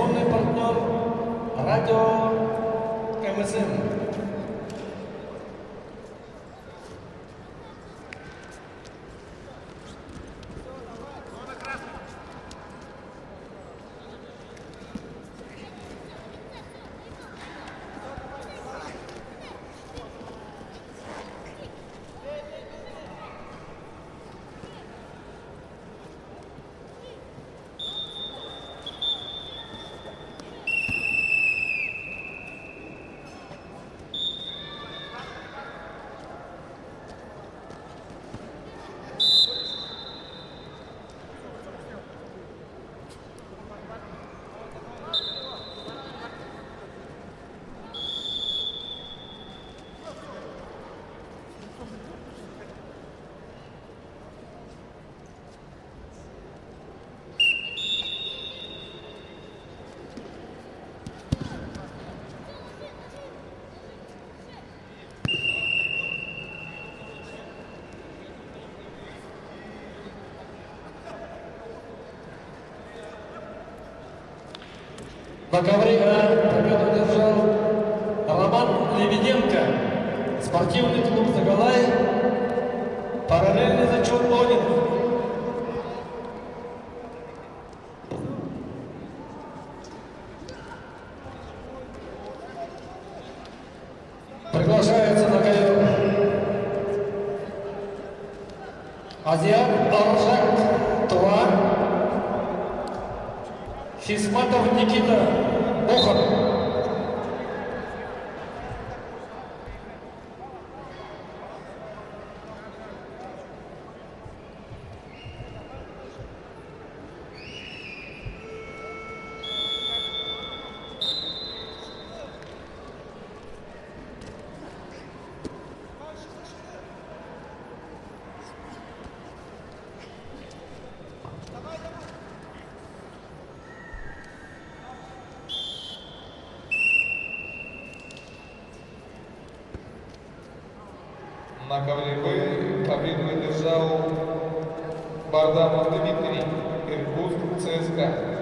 информационный партнер радио КМСМ. На ковре победу одержал Роман Лебеденко, спортивный клуб «Загалай», параллельный зачет «Лонин». Приглашается на ковер азиат Аржак Туа, Хисматов Никита Бохан. На ковре Б победу одержал Бардамов Дмитрий, Иркутск, ЦСКА.